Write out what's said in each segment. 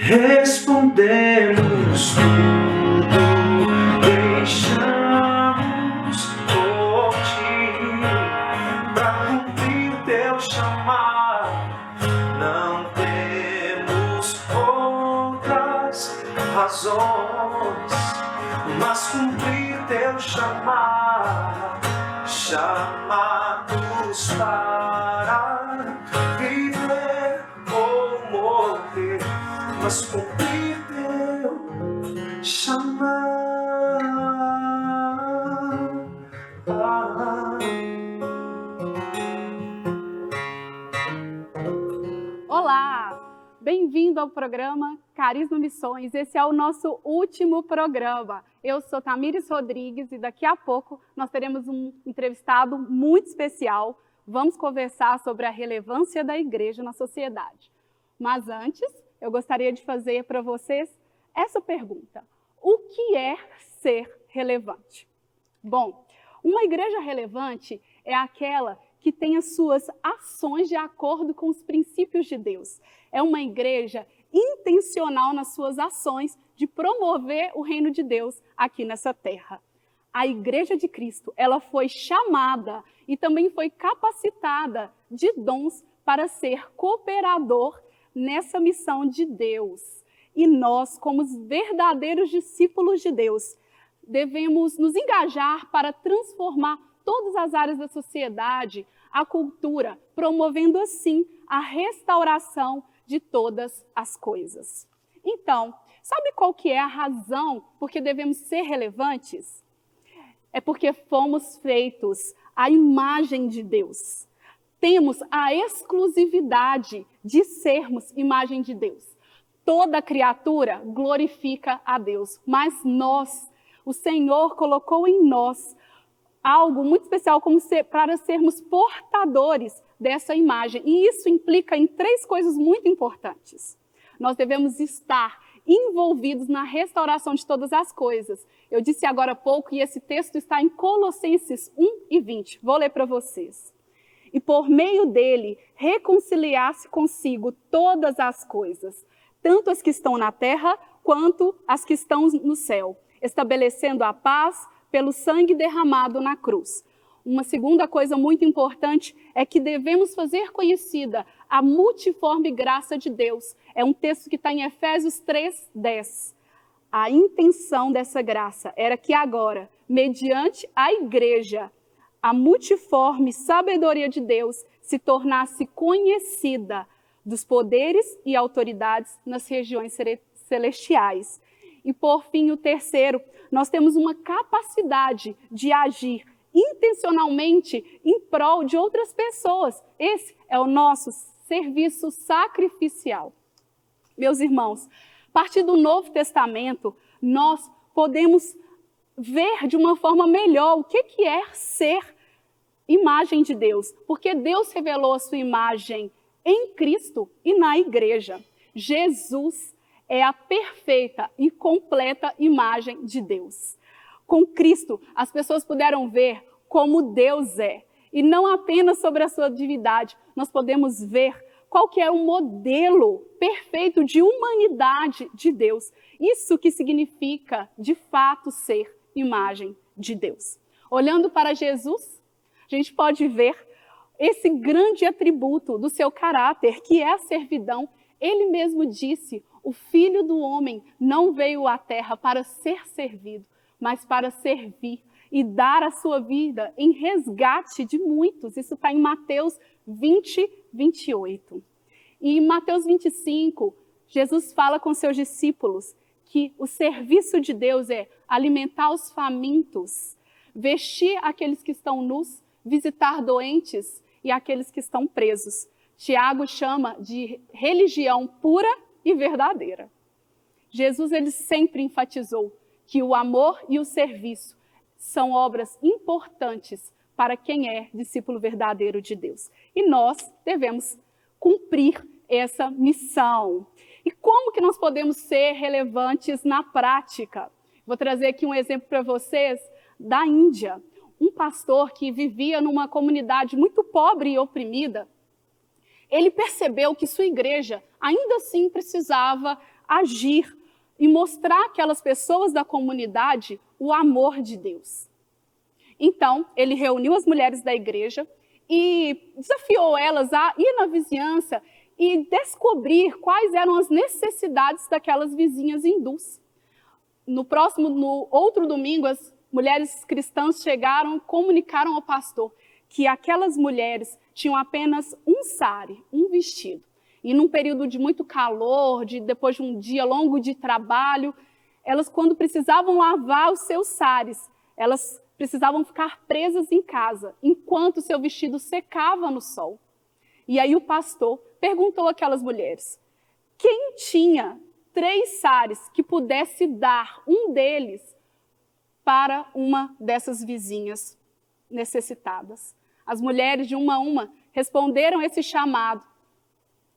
respondemos tudo, deixamos por ti, pra cumprir teu chamado. Não temos outras razões, mas cumprir teu chamado, chamados para viver ou morrer, mas cumprir teu chamado. Olá! Bem-vindo ao programa Carisma Missões. Esse é o nosso último programa. Eu sou Tamires Rodrigues e daqui a pouco nós teremos um entrevistado muito especial. Vamos conversar sobre a relevância da igreja na sociedade. Mas antes, eu gostaria de fazer para vocês essa pergunta. O que é ser relevante? Bom, uma igreja relevante é aquela que tem as suas ações de acordo com os princípios de Deus. É uma igreja intencional nas suas ações de promover o reino de Deus aqui nessa terra. A Igreja de Cristo, ela foi chamada e também foi capacitada de dons para ser cooperador nessa missão de Deus. E nós, como os verdadeiros discípulos de Deus, devemos nos engajar para transformar todas as áreas da sociedade, a cultura, promovendo assim a restauração de todas as coisas. Então, sabe qual que é a razão por que devemos ser relevantes? É porque fomos feitos à imagem de Deus. Temos a exclusividade de sermos imagem de Deus. Toda criatura glorifica a Deus, mas nós, o Senhor colocou em nós algo muito especial para sermos portadores dessa imagem. E isso implica em três coisas muito importantes. Nós devemos estar envolvidos na restauração de todas as coisas. Eu disse agora há pouco, e esse texto está em Colossenses 1:20. Vou ler para vocês. E por meio dele, reconciliar-se consigo todas as coisas, tanto as que estão na terra, quanto as que estão no céu, estabelecendo a paz pelo sangue derramado na cruz. Uma segunda coisa muito importante é que devemos fazer conhecida a multiforme graça de Deus. É um texto que está em Efésios 3:10. A intenção dessa graça era que agora, mediante a igreja, a multiforme sabedoria de Deus se tornasse conhecida dos poderes e autoridades nas regiões celestiais. E por fim, o terceiro, nós temos uma capacidade de agir intencionalmente em prol de outras pessoas. Esse é o nosso serviço sacrificial. Meus irmãos, a partir do Novo Testamento, nós podemos ver de uma forma melhor o que é ser imagem de Deus. Porque Deus revelou a sua imagem em Cristo e na igreja. Jesus é a perfeita e completa imagem de Deus. Com Cristo, as pessoas puderam ver como Deus é. E não apenas sobre a sua divindade, nós podemos ver qual que é o modelo perfeito de humanidade de Deus. Isso que significa, de fato, ser imagem de Deus. Olhando para Jesus, a gente pode ver esse grande atributo do seu caráter, que é a servidão. Ele mesmo disse: o Filho do Homem não veio à terra para ser servido, mas para servir e dar a sua vida em resgate de muitos. Isso está em Mateus 20:28. E em Mateus 25, Jesus fala com seus discípulos que o serviço de Deus é alimentar os famintos, vestir aqueles que estão nus, visitar doentes e aqueles que estão presos. Tiago chama de religião pura e verdadeira. Jesus, ele sempre enfatizou que o amor e o serviço são obras importantes para quem é discípulo verdadeiro de Deus. E nós devemos cumprir essa missão. E como que nós podemos ser relevantes na prática? Vou trazer aqui um exemplo para vocês da Índia. Um pastor que vivia numa comunidade muito pobre e oprimida, ele percebeu que sua igreja ainda assim precisava agir e mostrar àquelas pessoas da comunidade o amor de Deus. Então, ele reuniu as mulheres da igreja e desafiou elas a ir na vizinhança e descobrir quais eram as necessidades daquelas vizinhas hindus. No outro domingo, as mulheres cristãs chegaram e comunicaram ao pastor que aquelas mulheres tinham apenas um sari, um vestido. E num período de muito calor, depois de um dia longo de trabalho, elas, quando precisavam lavar os seus sares, elas precisavam ficar presas em casa, enquanto seu vestido secava no sol. E aí o pastor perguntou àquelas mulheres, quem tinha 3 sares que pudesse dar um deles para uma dessas vizinhas necessitadas? As mulheres, de uma a uma, responderam esse chamado.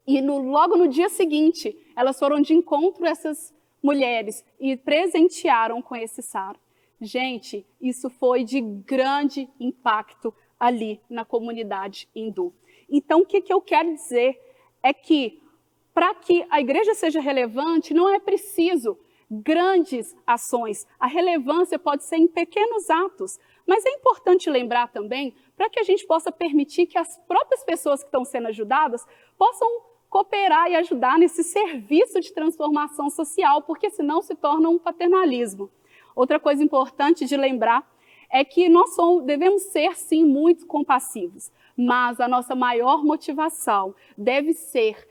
E logo no dia seguinte, elas foram de encontro a essas mulheres e presentearam com esse saro. Gente, isso foi de grande impacto ali na comunidade hindu. Então, o que eu quero dizer é que, para que a igreja seja relevante, não é preciso grandes ações. A relevância pode ser em pequenos atos. Mas é importante lembrar também, para que a gente possa permitir que as próprias pessoas que estão sendo ajudadas possam cooperar e ajudar nesse serviço de transformação social, porque senão se torna um paternalismo. Outra coisa importante de lembrar é que nós devemos ser, sim, muito compassivos, mas a nossa maior motivação deve ser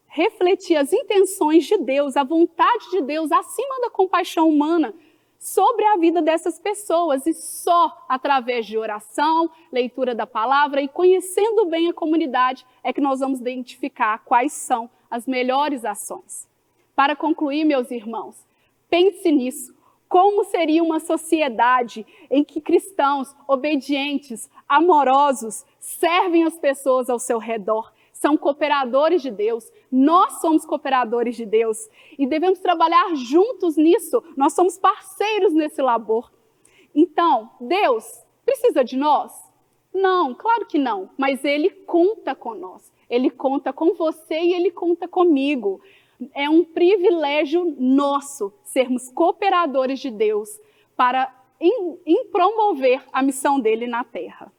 refletir as intenções de Deus, a vontade de Deus acima da compaixão humana sobre a vida dessas pessoas, e só através de oração, leitura da palavra e conhecendo bem a comunidade é que nós vamos identificar quais são as melhores ações. Para concluir, meus irmãos, pense nisso. Como seria uma sociedade em que cristãos obedientes, amorosos, servem as pessoas ao seu redor, são cooperadores de Deus, nós somos cooperadores de Deus e devemos trabalhar juntos nisso, nós somos parceiros nesse labor. Então, Deus precisa de nós? Não, claro que não, mas Ele conta com nós, Ele conta com você e Ele conta comigo. É um privilégio nosso sermos cooperadores de Deus para promover a missão dele na Terra.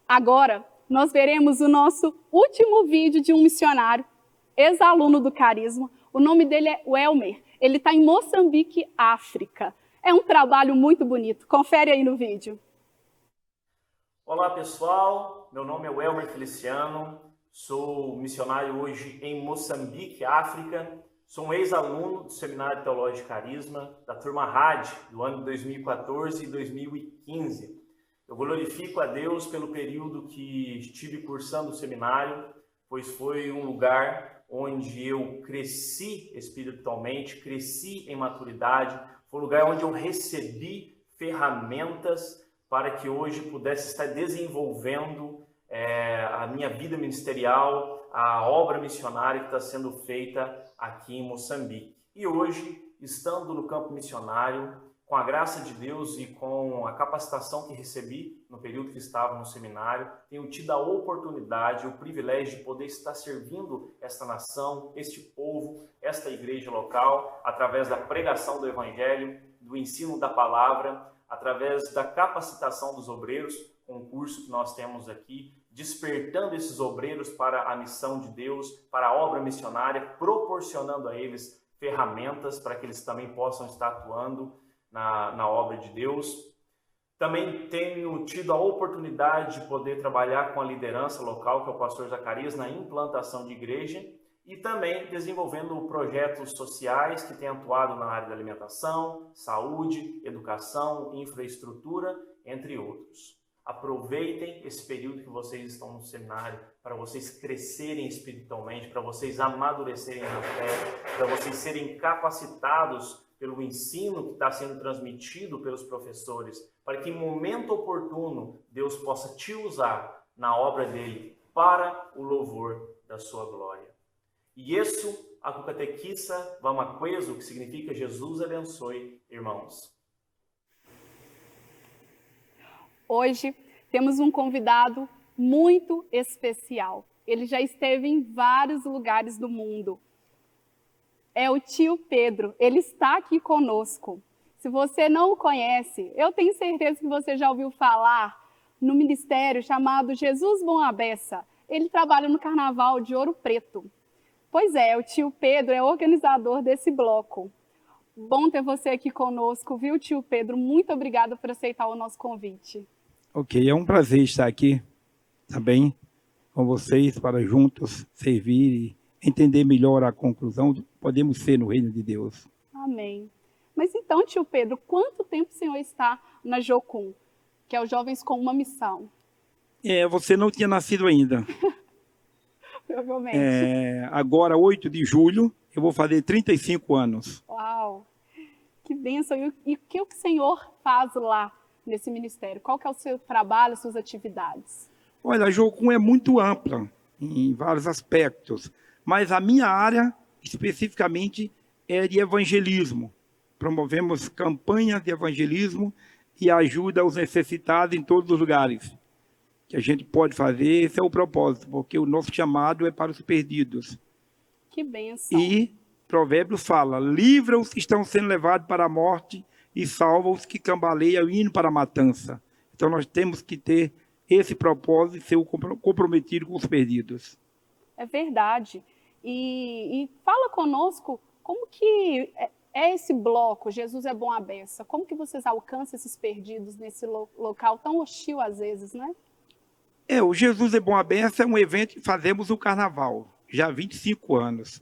Agora, nós veremos o nosso último vídeo de um missionário, ex-aluno do Carisma. O nome dele é Welmer. Ele está em Moçambique, África. É um trabalho muito bonito. Confere aí no vídeo. Olá, pessoal. Meu nome é Welmer Feliciano. Sou missionário hoje em Moçambique, África. Sou um ex-aluno do Seminário Teológico Carisma, da turma RAD, do ano de 2014 e 2015. Eu glorifico a Deus pelo período que estive cursando o seminário, pois foi um lugar onde eu cresci espiritualmente, cresci em maturidade, foi um lugar onde eu recebi ferramentas para que hoje pudesse estar desenvolvendo a minha vida ministerial, a obra missionária que está sendo feita aqui em Moçambique. E hoje, estando no campo missionário, com a graça de Deus e com a capacitação que recebi no período que estava no seminário, tenho tido a oportunidade, o privilégio de poder estar servindo esta nação, este povo, esta igreja local, através da pregação do Evangelho, do ensino da palavra, através da capacitação dos obreiros, um curso que nós temos aqui, despertando esses obreiros para a missão de Deus, para a obra missionária, proporcionando a eles ferramentas para que eles também possam estar atuando na obra de Deus. Também tenho tido a oportunidade de poder trabalhar com a liderança local, que é o pastor Zacarias, na implantação de igreja e também desenvolvendo projetos sociais que têm atuado na área da alimentação, saúde, educação, infraestrutura, entre outros. Aproveitem esse período que vocês estão no seminário para vocês crescerem espiritualmente, para vocês amadurecerem na fé, para vocês serem capacitados pelo ensino que está sendo transmitido pelos professores, para que em momento oportuno Deus possa te usar na obra dele para o louvor da sua glória. E isso, a Cucatequissa Vamaqueso, que significa Jesus abençoe, irmãos. Hoje temos um convidado muito especial. Ele já esteve em vários lugares do mundo. É o tio Pedro, ele está aqui conosco. Se você não o conhece, eu tenho certeza que você já ouviu falar no ministério chamado Jesus Bom à Beça. Ele trabalha no Carnaval de Ouro Preto. Pois é, o tio Pedro é organizador desse bloco. Bom ter você aqui conosco, viu, tio Pedro? Muito obrigada por aceitar o nosso convite. Ok, é um prazer estar aqui também com vocês para juntos servir e entender melhor a conclusão do que podemos ser no reino de Deus. Amém. Mas então, tio Pedro, quanto tempo o senhor está na Jocum, que é os Jovens com uma Missão? Você não tinha nascido ainda. Provavelmente. Agora, 8 de julho, eu vou fazer 35 anos. Uau! Que bênção! E o que o senhor faz lá nesse ministério? Qual que é o seu trabalho, as suas atividades? Olha, a Jocum é muito ampla em vários aspectos, mas a minha área, especificamente, é de evangelismo. Promovemos campanhas de evangelismo e ajuda aos necessitados em todos os lugares que a gente pode fazer. Esse é o propósito, porque o nosso chamado é para os perdidos. Que bênção! E Provérbios fala: livra os que estão sendo levados para a morte e salva os que cambaleiam indo para a matança. Então nós temos que ter esse propósito e ser comprometido com os perdidos. É verdade. E fala conosco como que é esse bloco, Jesus é Bom à Beça. Como que vocês alcançam esses perdidos nesse local tão hostil às vezes, né? O Jesus é Bom à Beça é um evento que fazemos no Carnaval, já há 25 anos.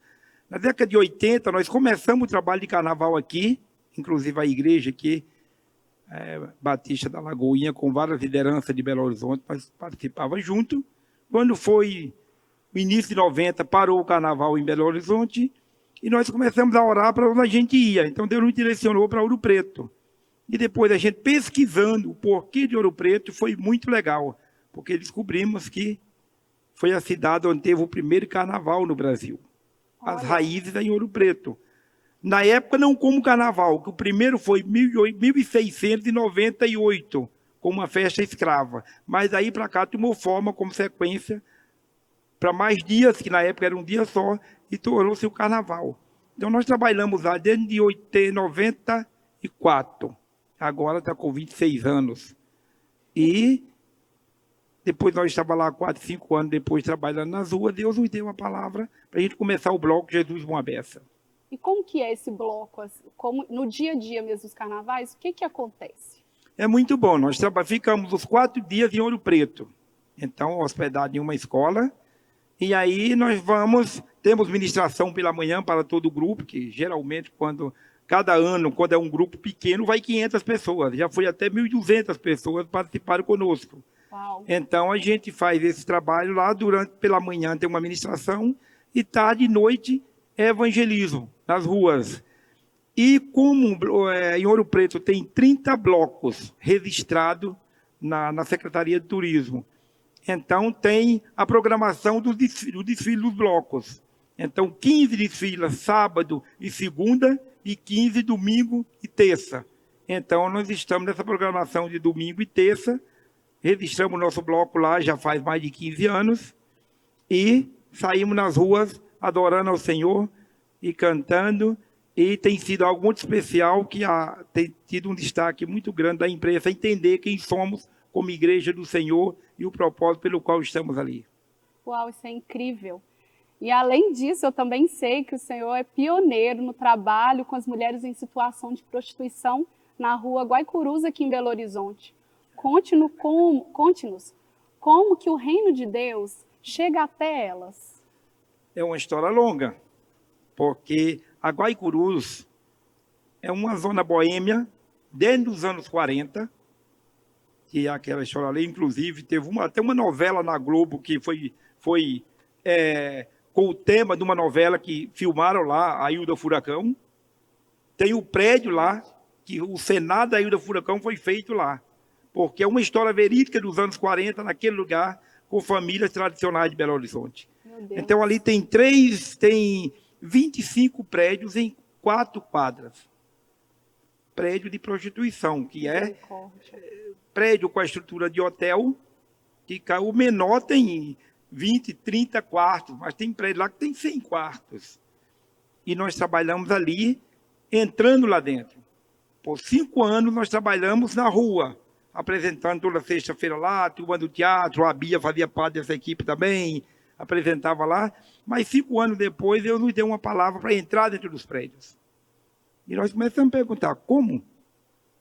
Na década de 80, nós começamos o trabalho de Carnaval aqui, inclusive a igreja aqui, Batista da Lagoinha, com várias lideranças de Belo Horizonte, participava junto. Quando foi o início de 90, parou o Carnaval em Belo Horizonte, e nós começamos a orar para onde a gente ia. Então Deus nos direcionou para Ouro Preto. E depois a gente pesquisando o porquê de Ouro Preto, foi muito legal, porque descobrimos que foi a cidade onde teve o primeiro carnaval no Brasil. As raízes em Ouro Preto. Na época, não como carnaval, que o primeiro foi em 1698, com uma festa escrava. Mas daí para cá tomou forma como sequência para mais dias, que na época era um dia só, e tornou-se o carnaval. Então nós trabalhamos lá desde 94. Agora está com 26 anos. E depois nós estávamos lá 4, 5 anos depois trabalhando nas ruas. Deus nos deu a palavra para a gente começar o bloco Jesus Bom à Beça. E como que é esse bloco? Como, no dia a dia mesmo dos carnavais, o que acontece? É muito bom. Nós ficamos os 4 dias em Ouro Preto. Então, hospedado em uma escola. E aí nós temos ministração pela manhã para todo o grupo, que geralmente cada ano, quando é um grupo pequeno, vai 500 pessoas. Já foi até 1.200 pessoas participaram conosco. Uau. Então a gente faz esse trabalho lá, pela manhã tem uma ministração, e tarde e noite é evangelismo nas ruas. E como em Ouro Preto tem 30 blocos registrados na Secretaria de Turismo, então tem a programação do desfile dos blocos. Então 15 desfiles sábado e segunda, e 15 domingo e terça. Então nós estamos nessa programação de domingo e terça, registramos o nosso bloco lá já faz mais de 15 anos, e saímos nas ruas adorando ao Senhor e cantando, e tem sido algo muito especial, que tem tido um destaque muito grande da imprensa, entender quem somos como igreja do Senhor e o propósito pelo qual estamos ali. Uau, isso é incrível. E além disso, eu também sei que o senhor é pioneiro no trabalho com as mulheres em situação de prostituição na rua Guaicurus, aqui em Belo Horizonte. Conte-nos como que o reino de Deus chega até elas. É uma história longa, porque a Guaicurus é uma zona boêmia desde os anos 40, que é aquela história ali. Inclusive teve até uma novela na Globo que foi com o tema de uma novela que filmaram lá, a Ilha do Furacão. Tem o prédio lá, que o Senado da Ilha do Furacão foi feito lá, porque é uma história verídica dos anos 40, naquele lugar, com famílias tradicionais de Belo Horizonte. Então ali tem 25 prédios em 4 quadras. Prédio de prostituição, que é prédio com a estrutura de hotel, que o menor tem 20, 30 quartos, mas tem prédio lá que tem 100 quartos. E nós trabalhamos ali, entrando lá dentro. Por 5 anos nós trabalhamos na rua, apresentando toda sexta-feira lá, a turma do teatro, a Bia fazia parte dessa equipe também, apresentava lá. Mas 5 anos depois, Deus nos deu uma palavra para entrar dentro dos prédios. E nós começamos a perguntar, como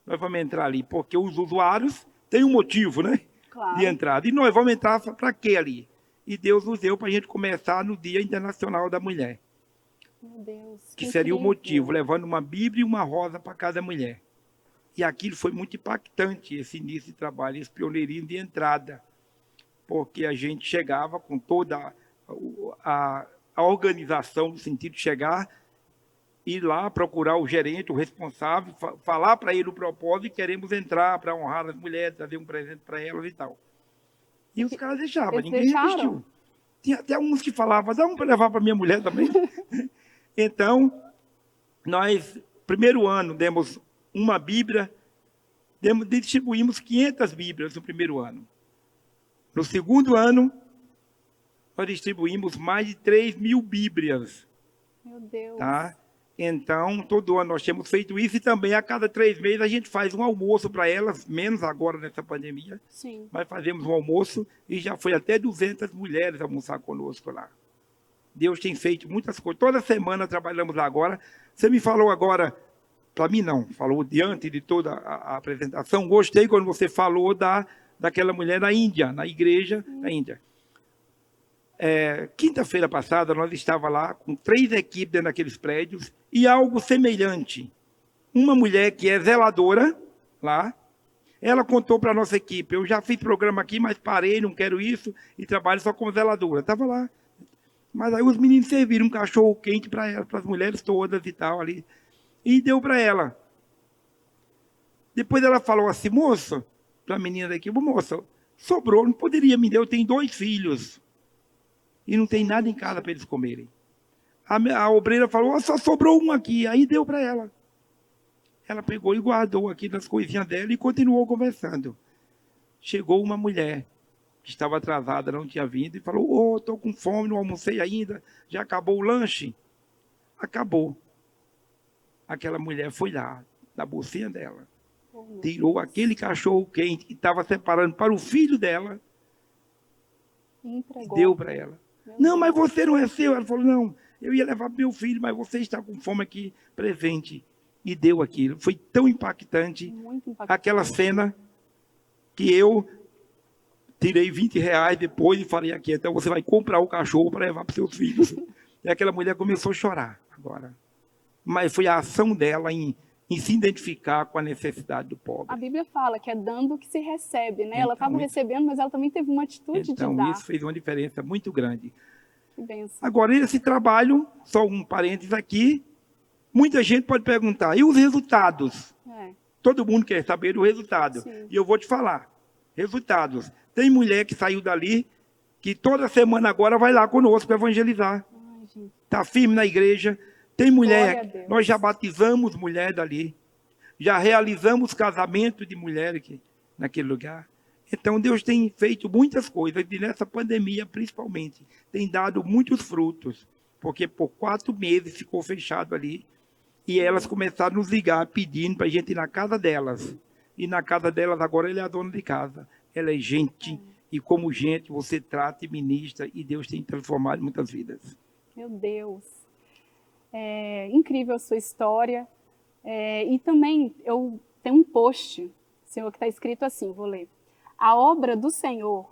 nós vamos entrar ali? Porque os usuários têm um motivo, né? Claro. De entrada. E nós vamos entrar para quê ali? E Deus nos deu para a gente começar no Dia Internacional da Mulher. Meu Deus. Que seria o incrível. motivo, levando uma Bíblia e uma rosa para cada mulher. E aquilo foi muito impactante, esse início de trabalho, esse pioneirismo de entrada. Porque a gente chegava com toda a organização, no sentido de chegar, ir lá procurar o gerente, o responsável, falar para ele o propósito e queremos entrar para honrar as mulheres, trazer um presente para elas e tal. E os caras deixavam, Eles ninguém deixaram? resistiu. Tinha até uns que falavam, dá um para levar para minha mulher também. Então, nós, primeiro ano, demos uma Bíblia, distribuímos 500 Bíblias no primeiro ano. No segundo ano, nós distribuímos mais de 3.000 Bíblias. Meu Deus. Tá? Então, todo ano nós temos feito isso e também a cada 3 meses a gente faz um almoço para elas, menos agora nessa pandemia, Sim. mas fazemos um almoço e já foi até 200 mulheres almoçar conosco lá. Deus tem feito muitas coisas. Toda semana trabalhamos lá agora. Você me falou agora, para mim não, falou diante de toda a apresentação. Gostei quando você falou daquela mulher na Índia, na igreja da Índia. Quinta-feira passada, nós estávamos lá com 3 equipes dentro daqueles prédios e algo semelhante. Uma mulher que é zeladora lá, ela contou para a nossa equipe, eu já fiz programa aqui, mas parei, não quero isso, e trabalho só como zeladora. Estava lá. Mas aí os meninos serviram um cachorro quente para ela, para as mulheres todas e tal ali. E deu para ela. Depois ela falou assim, moça, para a menina daqui, moça, sobrou, não poderia me dar, eu tenho 2 filhos. E não tem nada em casa para eles comerem. A obreira falou, só sobrou um aqui, aí deu para ela. Ela pegou e guardou aqui nas coisinhas dela e continuou conversando. Chegou uma mulher que estava atrasada, não tinha vindo, e falou, estou com fome, não almocei ainda, já acabou o lanche? Acabou. Aquela mulher foi lá, na bolsinha dela, tirou aquele cachorro quente que estava separando para o filho dela, E entregou. deu para ela. Não, mas você não é seu. Ela falou, não, eu ia levar para meu filho, mas você está com fome aqui, presente. E deu aquilo. Foi tão impactante, Muito impactante. aquela cena, que eu tirei R$20 depois e falei aqui, então você vai comprar o cachorro para levar para seus filhos. E aquela mulher começou a chorar agora. Mas foi a ação dela em se identificar com a necessidade do pobre. A Bíblia fala que é dando que se recebe, né? Ela Então, estava recebendo, mas ela também teve uma atitude Então, de dar. isso fez uma diferença muito grande. Que bênção. Agora, esse trabalho, só um parênteses aqui, muita gente pode perguntar, e os resultados? Todo mundo quer saber do resultado. Sim. E eu vou te falar, resultados. Tem mulher que saiu dali, que toda semana agora vai lá conosco evangelizar. Ai, gente. Está firme na igreja. Tem Glória a mulher, Deus. nós já batizamos mulher dali. Já realizamos casamento de mulher aqui, naquele lugar. Então, Deus tem feito muitas coisas, e nessa pandemia, principalmente, tem dado muitos frutos, porque por 4 meses ficou fechado ali, e elas começaram a nos ligar, pedindo para a gente ir na casa delas. E na casa delas, agora, ele é a dona de casa. Ela é gente, e como gente, você trata e ministra, e Deus tem transformado muitas vidas. Meu Deus. É incrível a sua história. E também, eu tenho um post, Senhor, que está escrito assim, vou ler. A obra do Senhor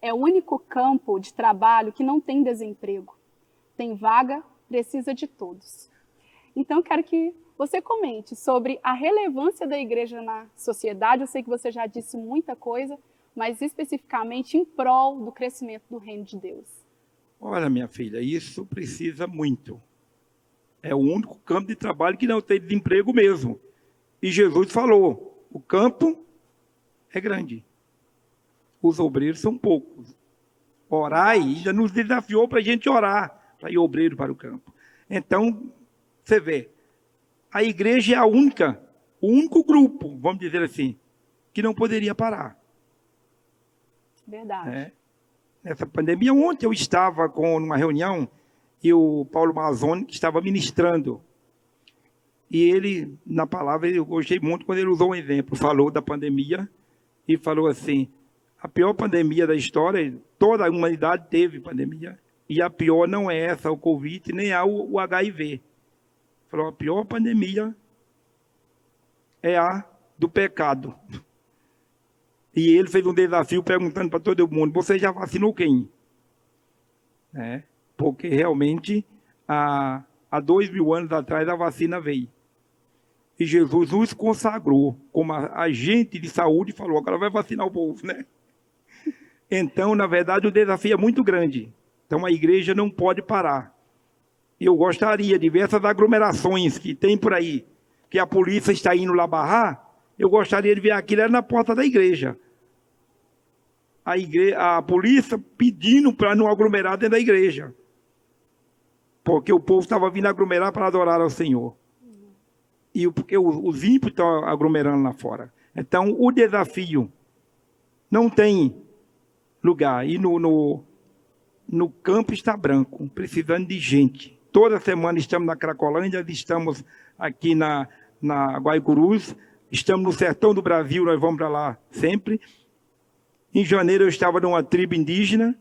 é o único campo de trabalho que não tem desemprego. Tem vaga, precisa de todos. Então, eu quero que você comente sobre a relevância da igreja na sociedade. Eu sei que você já disse muita coisa, mas especificamente em prol do crescimento do reino de Deus. Olha, minha filha, isso precisa muito. É o único campo de trabalho que não tem desemprego mesmo. E Jesus falou, o campo é grande. Os obreiros são poucos. Orai, ainda nos desafiou para a gente orar, para ir obreiro para o campo. Então, você vê, a igreja é o único grupo, vamos dizer assim, que não poderia parar. Verdade. nessa pandemia. Ontem eu estava numa reunião e o Paulo Mazzoni, que estava ministrando, e ele, na palavra, eu gostei muito quando ele usou um exemplo, falou da pandemia e falou assim, a pior pandemia da história, toda a humanidade teve pandemia, e a pior não é essa, o Covid, nem é o HIV. Falou, a pior pandemia é a do pecado. E ele fez um desafio perguntando para todo mundo, você já vacinou quem? Porque realmente, há 2000 anos atrás, a vacina veio. E Jesus nos consagrou como agente de saúde e falou, agora vai vacinar o povo, né? Então, na verdade, o desafio é muito grande. Então, a igreja não pode parar. Eu gostaria de ver essas aglomerações que tem por aí, que a polícia está indo lá barrar, eu gostaria de ver aquilo na porta da igreja. A polícia pedindo para não aglomerar dentro da igreja. Porque o povo estava vindo aglomerar para adorar ao Senhor. E porque os ímpios estão aglomerando lá fora. Então, o desafio não tem lugar. E no campo está branco, precisando de gente. Toda semana estamos na Cracolândia, estamos aqui na Guaicurus, estamos no sertão do Brasil, nós vamos para lá sempre. Em janeiro eu estava numa tribo indígena,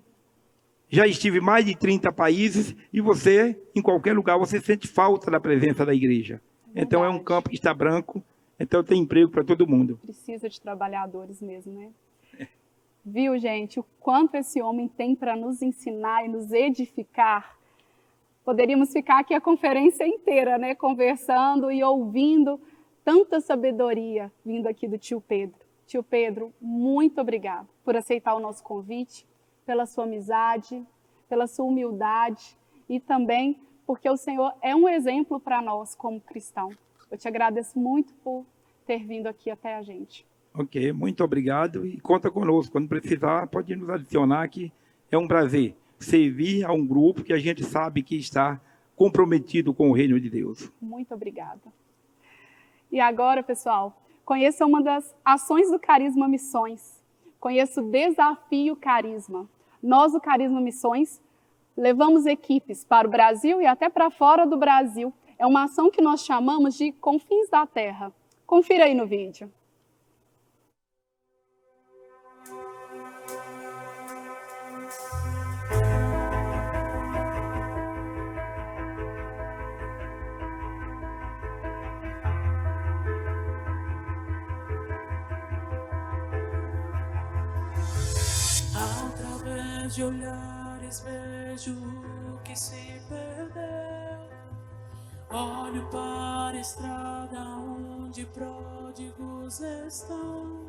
já estive em mais de 30 países, e você, em qualquer lugar, você sente falta da presença da igreja. Então é um campo que está branco, então tem emprego para todo mundo. Precisa de trabalhadores mesmo, né? Viu, gente, o quanto esse homem tem para nos ensinar e nos edificar. Poderíamos ficar aqui a conferência inteira, né, conversando e ouvindo tanta sabedoria vindo aqui do tio Pedro. Tio Pedro, muito obrigado por aceitar o nosso convite, pela sua amizade, pela sua humildade e também porque o Senhor é um exemplo para nós como cristão. Eu te agradeço muito por ter vindo aqui até a gente. Ok, muito obrigado e conta conosco. Quando precisar, pode nos adicionar, que é um prazer servir a um grupo que a gente sabe que está comprometido com o reino de Deus. Muito obrigada. E agora, pessoal, conheça uma das ações do Carisma Missões. Conheça o Desafio Carisma. Nós, do Carisma Missões, levamos equipes para o Brasil e até para fora do Brasil. É uma ação que nós chamamos de Confins da Terra. Confira aí no vídeo. Através de olhares vejo o que se perdeu. Olho para a estrada onde pródigos estão.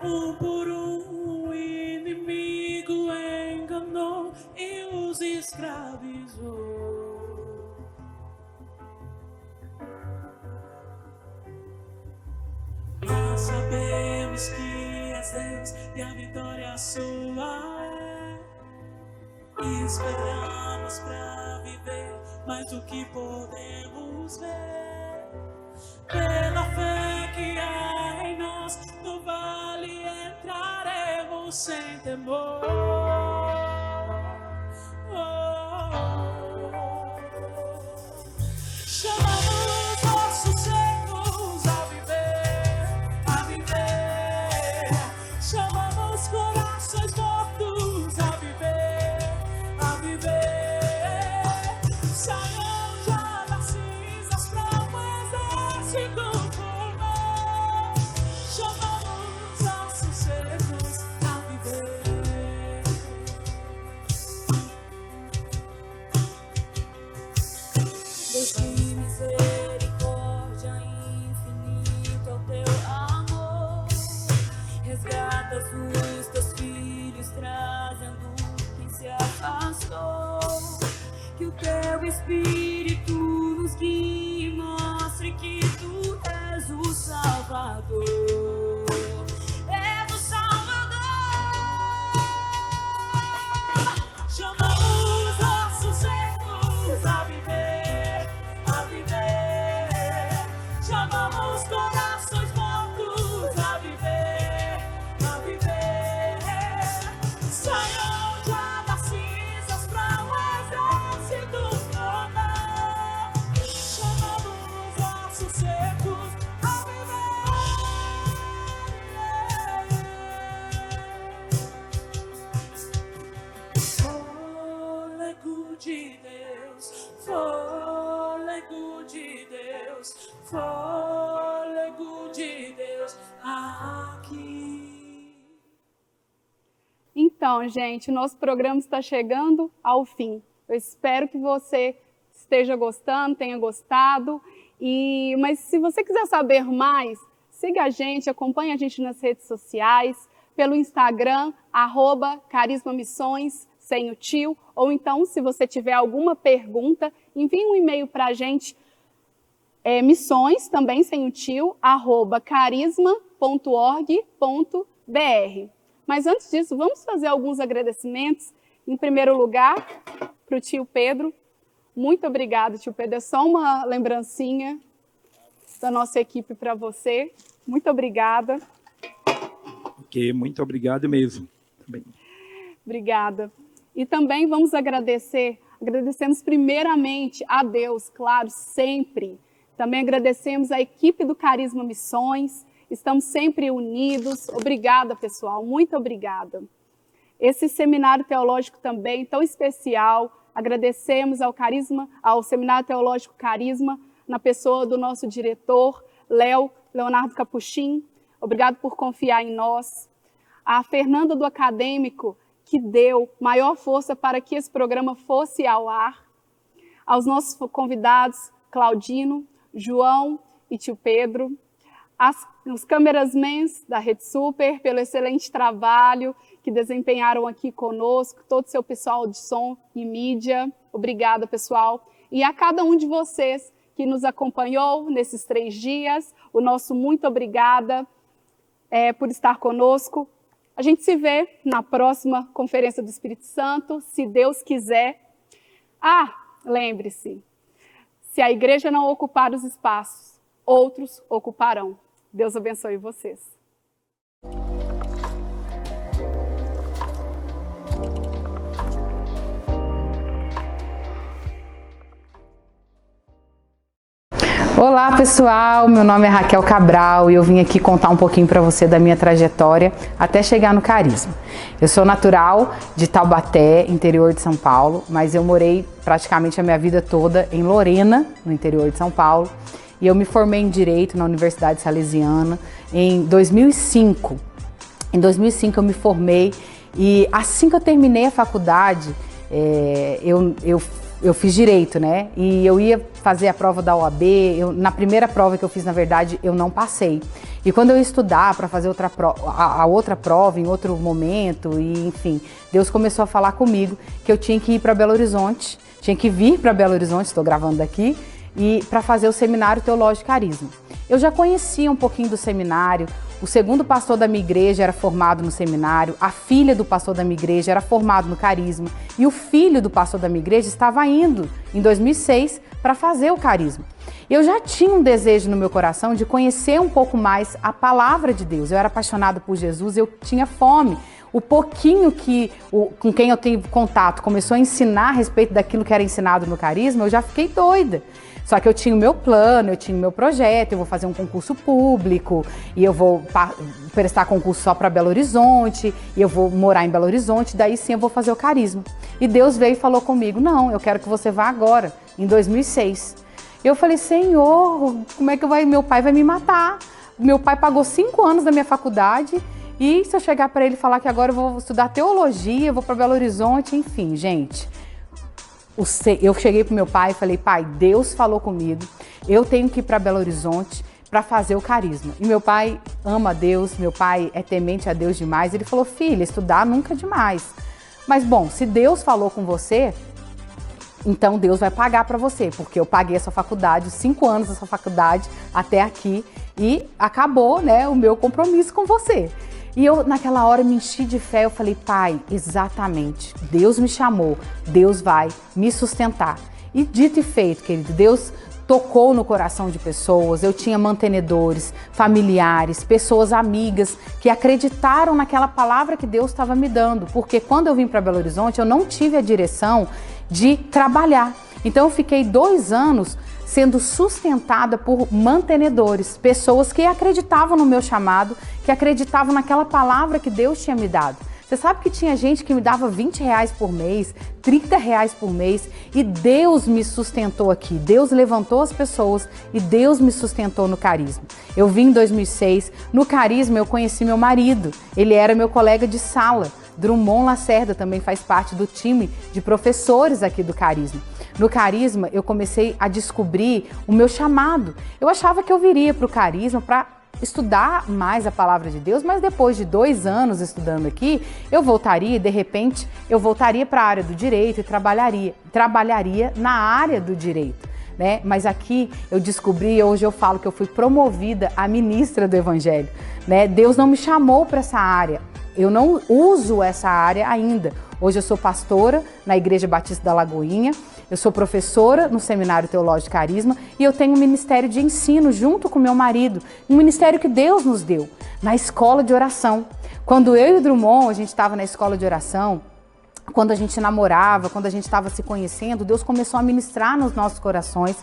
Um por um o inimigo enganou e os escravizou. Mas sabemos que és Deus e a vitória sua é. E esperamos pra viver mais do que podemos ver. Pela fé que há em nós, no vale entraremos sem temor. Chamamos nossos secos a viver, a viver. Chamamos corações mortos a viver, a viver. Saiam já das cinzas pra um exército formar. Chamamos nossos secos a viver. Deus, fôlego de Deus aqui. Então, gente, nosso programa está chegando ao fim. Eu espero que você esteja gostando, tenha gostado. Mas se você quiser saber mais, siga a gente, acompanhe a gente nas redes sociais, pelo Instagram, @carismamissões, sem o tio, ou então, se você tiver alguma pergunta, envie um e-mail para a gente, missões, também sem o tio, @carisma.org.br. Mas antes disso, vamos fazer alguns agradecimentos. Em primeiro lugar, para o tio Pedro. Muito obrigada, tio Pedro. É só uma lembrancinha da nossa equipe para você. Muito obrigada. Ok, muito obrigado mesmo. Também. Obrigada. E também vamos agradecemos primeiramente a Deus, claro, sempre. Também agradecemos a equipe do Carisma Missões, estamos sempre unidos. Obrigada, pessoal, muito obrigada. Esse seminário teológico também, tão especial, agradecemos ao Seminário Teológico Carisma, na pessoa do nosso diretor, Leonardo Capuchin. Obrigado por confiar em nós. A Fernanda do Acadêmico, que deu maior força para que esse programa fosse ao ar. Aos nossos convidados, Claudino, João e tio Pedro. Os camerasmans da Rede Super, pelo excelente trabalho que desempenharam aqui conosco, todo o seu pessoal de som e mídia. Obrigada, pessoal. E a cada um de vocês que nos acompanhou nesses 3 dias, o nosso muito obrigada por estar conosco. A gente se vê na próxima Conferência do Espírito Santo, se Deus quiser. Lembre-se, se a igreja não ocupar os espaços, outros ocuparão. Deus abençoe vocês. Olá pessoal, meu nome é Raquel Cabral e eu vim aqui contar um pouquinho para você da minha trajetória até chegar no Carisma. Eu sou natural de Taubaté, interior de São Paulo, mas eu morei praticamente a minha vida toda em Lorena, no interior de São Paulo, e eu me formei em Direito na Universidade Salesiana em 2005. Em 2005 eu me formei e assim que eu terminei a faculdade, eu fiz Direito, né? E eu ia fazer a prova da OAB, na primeira prova que eu fiz, na verdade, eu não passei. E quando eu ia estudar para fazer a outra prova, em outro momento, e enfim, Deus começou a falar comigo que eu tinha que ir para Belo Horizonte, tinha que vir para Belo Horizonte, estou gravando daqui, e para fazer o Seminário Teológico Carisma. Eu já conhecia um pouquinho do seminário, o segundo pastor da minha igreja era formado no seminário, a filha do pastor da minha igreja era formado no Carisma e o filho do pastor da minha igreja estava indo, em 2006, para fazer o Carisma. Eu já tinha um desejo no meu coração de conhecer um pouco mais a palavra de Deus. Eu era apaixonada por Jesus, eu tinha fome. O pouquinho com quem eu tenho contato começou a ensinar a respeito daquilo que era ensinado no Carisma, eu já fiquei doida. Só que eu tinha o meu plano, eu tinha o meu projeto, eu vou fazer um concurso público e eu vou prestar concurso só para Belo Horizonte e eu vou morar em Belo Horizonte, daí sim eu vou fazer o Carisma. E Deus veio e falou comigo, não, eu quero que você vá agora, em 2006. Eu falei, Senhor, como é que meu pai vai me matar? Meu pai pagou 5 anos da minha faculdade e se eu chegar para ele e falar que agora eu vou estudar teologia, eu vou para Belo Horizonte, enfim, gente. Eu cheguei pro meu pai e falei, pai, Deus falou comigo, eu tenho que ir para Belo Horizonte para fazer o Carisma. E meu pai ama a Deus, meu pai é temente a Deus demais. Ele falou, filha, estudar nunca é demais. Mas bom, se Deus falou com você, então Deus vai pagar para você, porque eu paguei a sua faculdade, os 5 anos da sua faculdade até aqui e acabou, né, o meu compromisso com você. E eu, naquela hora, me enchi de fé, eu falei, pai, exatamente, Deus me chamou, Deus vai me sustentar. E dito e feito, querido, Deus tocou no coração de pessoas, eu tinha mantenedores, familiares, pessoas amigas que acreditaram naquela palavra que Deus estava me dando, porque quando eu vim para Belo Horizonte, eu não tive a direção de trabalhar. Então eu fiquei 2 anos sendo sustentada por mantenedores, pessoas que acreditavam no meu chamado, que acreditavam naquela palavra que Deus tinha me dado. Você sabe que tinha gente que me dava R$20 por mês, R$30 por mês, e Deus me sustentou aqui. Deus levantou as pessoas e Deus me sustentou no Carisma. Eu vim em 2006, no Carisma eu conheci meu marido, ele era meu colega de sala. Drummond Lacerda também faz parte do time de professores aqui do Carisma. No Carisma, eu comecei a descobrir o meu chamado. Eu achava que eu viria para o Carisma para estudar mais a palavra de Deus, mas depois de 2 anos estudando aqui, eu voltaria, de repente, eu voltaria para a área do direito e trabalharia na área do direito. Né? Mas aqui eu descobri, hoje eu falo que eu fui promovida a ministra do Evangelho. Né? Deus não me chamou para essa área. Eu não uso essa área ainda. Hoje eu sou pastora na Igreja Batista da Lagoinha, eu sou professora no Seminário Teológico Carisma e eu tenho um ministério de ensino junto com meu marido, um ministério que Deus nos deu, na escola de oração. Quando eu e o Drummond, a gente estava na escola de oração, quando a gente namorava, quando a gente estava se conhecendo, Deus começou a ministrar nos nossos corações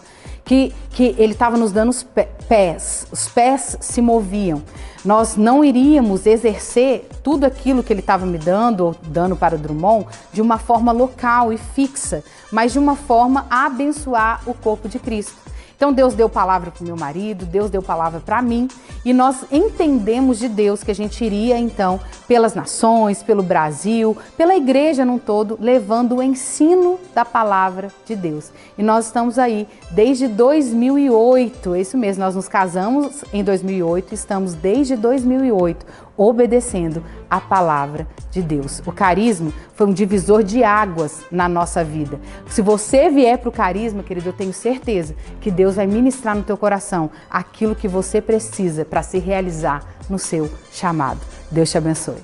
que Ele estava nos dando os pés se moviam. Nós não iríamos exercer tudo aquilo que Ele estava me dando, ou dando para o Drummond, de uma forma local e fixa, mas de uma forma a abençoar o corpo de Cristo. Então Deus deu palavra para o meu marido, Deus deu palavra para mim e nós entendemos de Deus que a gente iria então pelas nações, pelo Brasil, pela igreja num todo, levando o ensino da palavra de Deus. E nós estamos aí desde 2008, é isso mesmo, nós nos casamos em 2008 e estamos desde 2008 obedecendo a palavra de Deus. O Carisma foi um divisor de águas na nossa vida. Se você vier para o Carisma, querido, eu tenho certeza que Deus vai ministrar no teu coração aquilo que você precisa para se realizar no seu chamado. Deus te abençoe.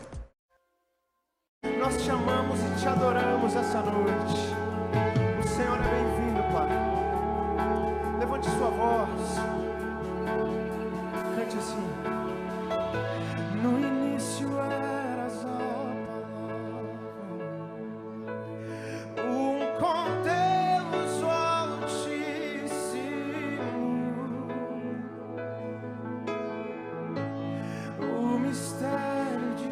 Nós te amamos e te adoramos essa noite. O Senhor é bem-vindo, Pai. Levante sua voz. Cante assim. No início eras a palavra, com Deus Altíssimo, o mistério de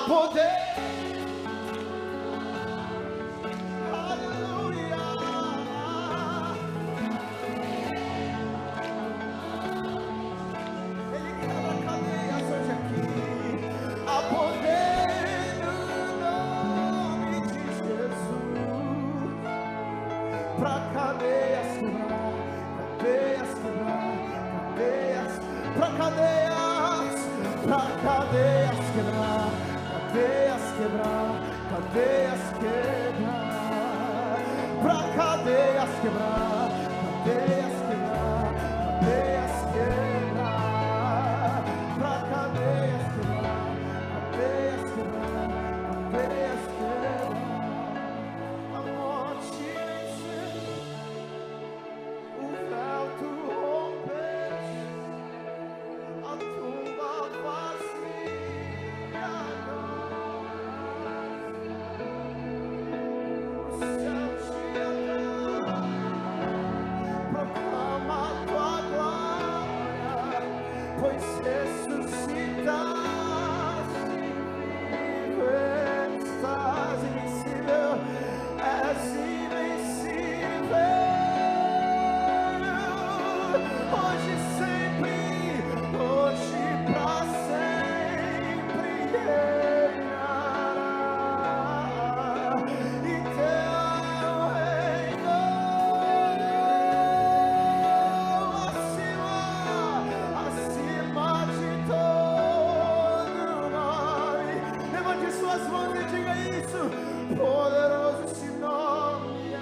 poder. Aleluia. Ele quebra cadeias hoje aqui. Há poder no nome de Jesus pra cadeias quebrar, cadeias quebrar, cadeias, pra cadeias, pra cadeias quebrar, cadeias quebrar, cadeias quebrar, pra cadeias quebrar, cadeias quebrar, cadeias quebrar, pra cadeias quebrar, cadeias quebrar, cadeias quebrar. A morte venceu, o véu tu rompeste, a tumba vazia agora. O céu te adora, proclama tua glória, pois ressuscitaste, vivo estás invencível, és invencível. Hoje sempre, hoje pra sempre reinará, e teu reino acima de todo nome. Levante suas mãos e diga isso: poderoso esse nome é.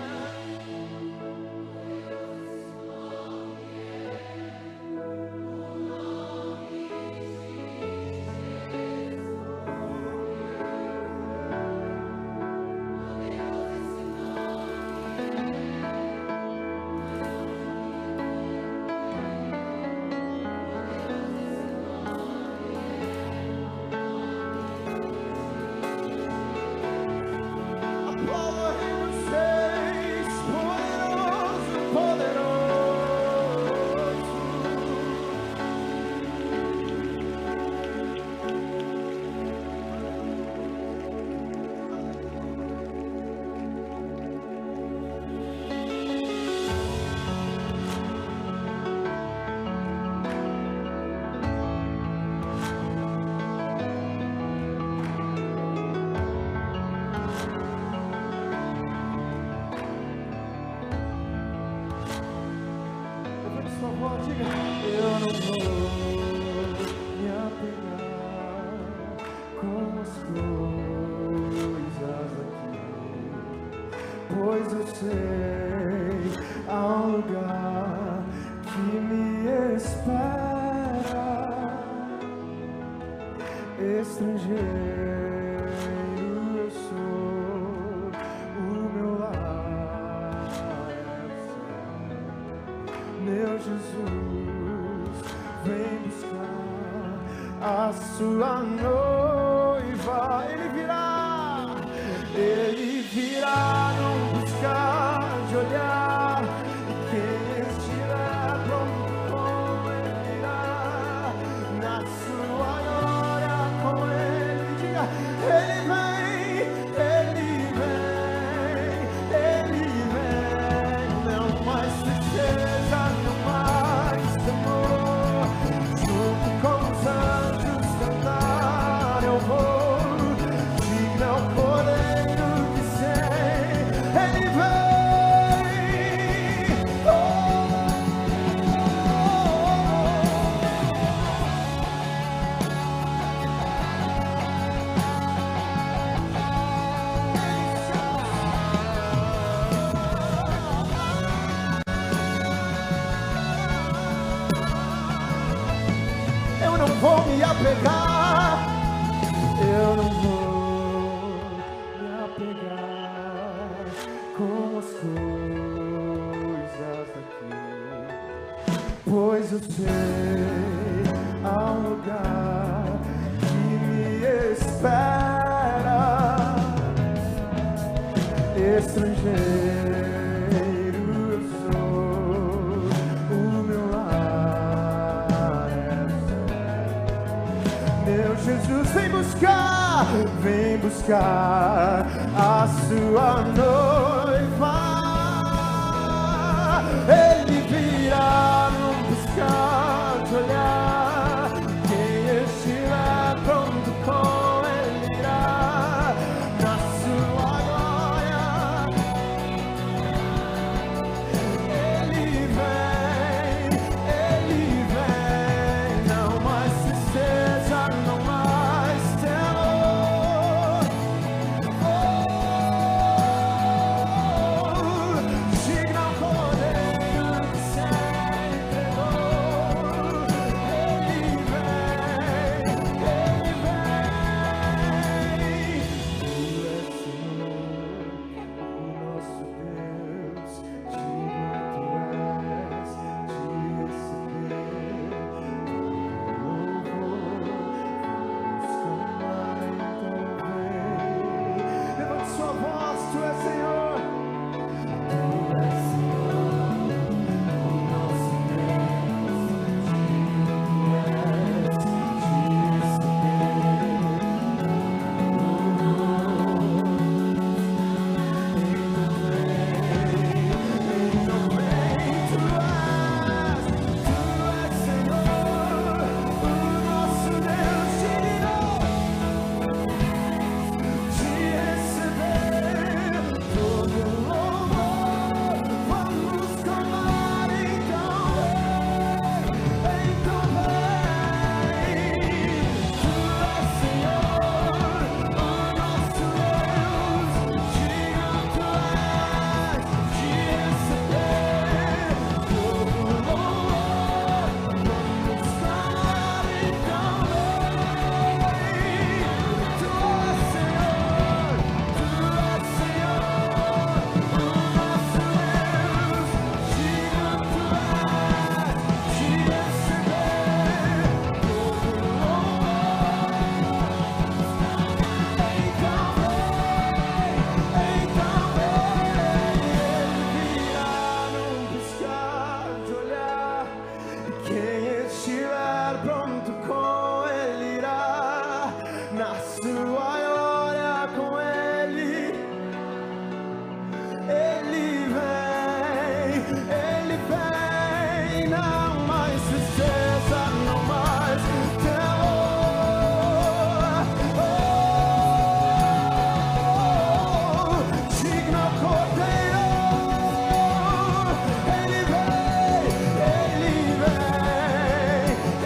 Aplauda em vocês, poderoso, poderoso. Levante sua voz, diga: eu não vou me apegar com as coisas aqui, pois eu sei há um lugar que me espera. Estrangeiro eu sou, o meu lar é o céu. Meu Jesus, vem buscar a sua noiva. Ele virá num buscar de olhar. E quem estiver pronto com ele virá, na sua glória com ele. Diga: ele vem, ele vem, ele vem. Não mais tristeza, não mais temor. Junto com os anjos cantar eu vou. Digno é o Cordeiro que sei, ele vem. Oh, eu não vou me apegar, eu não vou me apegar com as coisas daqui, pois eu sei há um lugar que me espera. Estrangeiro eu sou, o meu lar é o céu. Meu Jesus, vem buscar a sua noiva. Ele virá num piscar de olhar. Quem estiver pronto com ele irá na sua glória. Ele vem, não mais tristeza, não mais temor. Digno ao Cordeiro que se entregou. Ele vem. Tu és Senhor, o nosso Deus, digno tu és de receber louvor. Vamos clamar então vem. Levante sua voz, tu és Senhor. Tu és Senhor, o nosso Deus, digno tu és de receber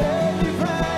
Ele vem.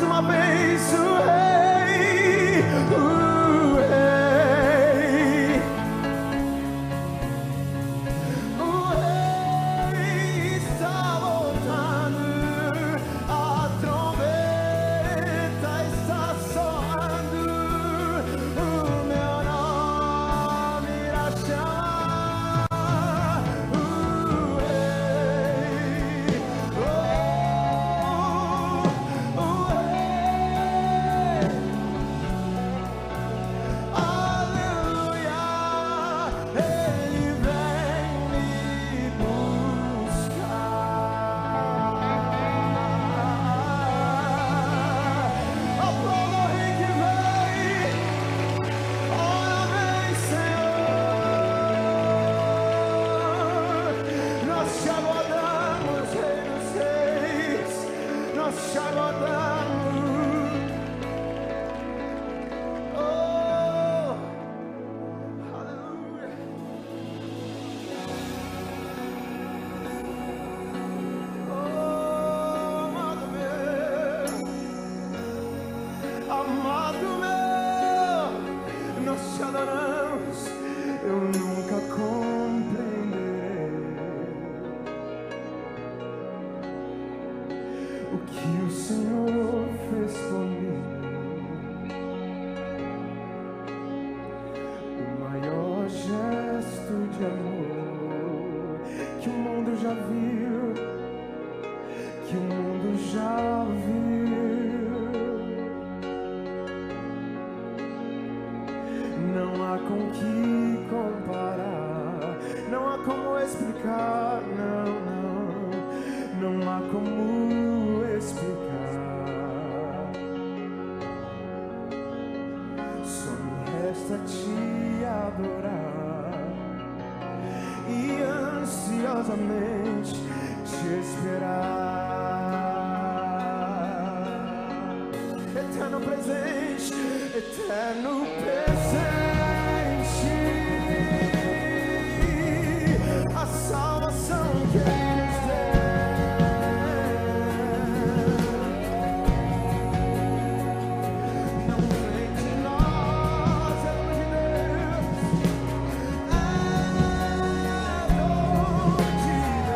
uma vez o Rei, o Rei. O Rei está voltando, a trombeta está soando, o meu nome irá chamar o Rei, o Rei. Aleluia, Ele vem me buscar. Aplauda o Rei que vem, ora vem, Senhor. Nós te aguardamos, Rei dos Reis, nós te aguardamos. Oh, aleluia. Oh, amado meu, nós te adoramos. Eu nunca compreenderei o que o Senhor fez por mim. O maior gesto de amor que o mundo já viu, que o mundo já viu. Não há com que comparar, não há como explicar, não há como explicar. Só me resta te adorar e ansiosamente te esperar. Eterno presente, eterno presente, a salvação que Ele nos deu. Não vem de nós, é dom de Deus, é dom de Deus.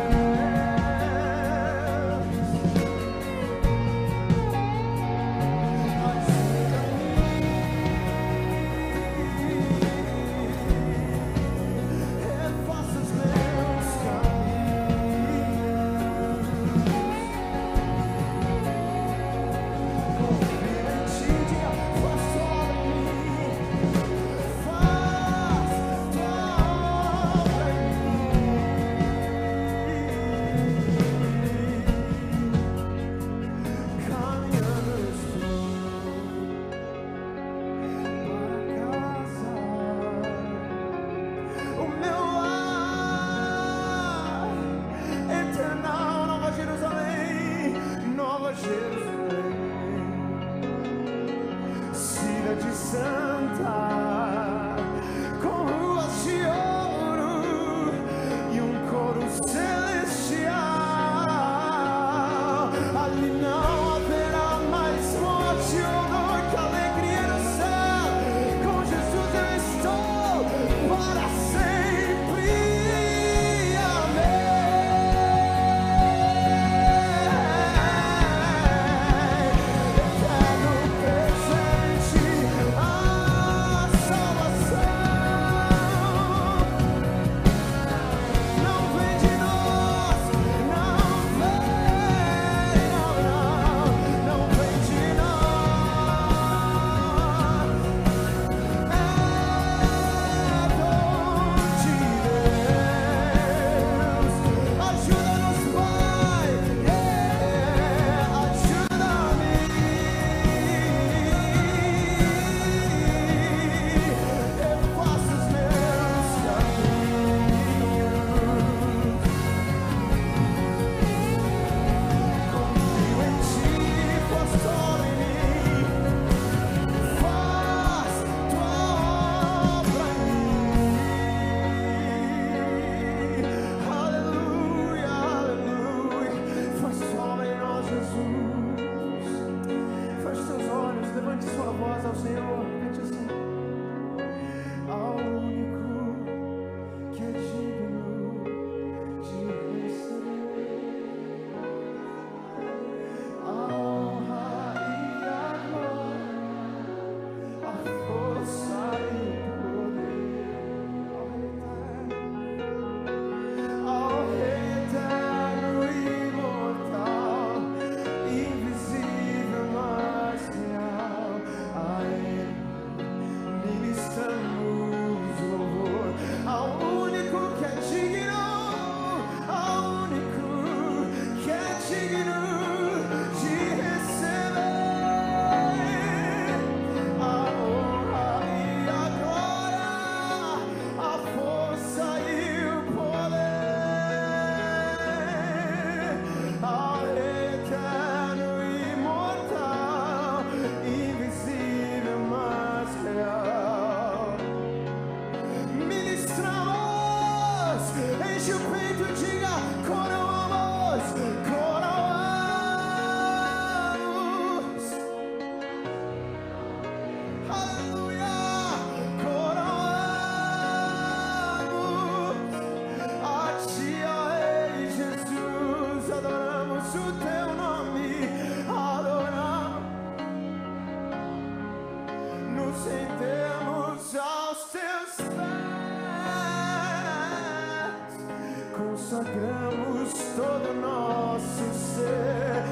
consagramos todo o nosso ser,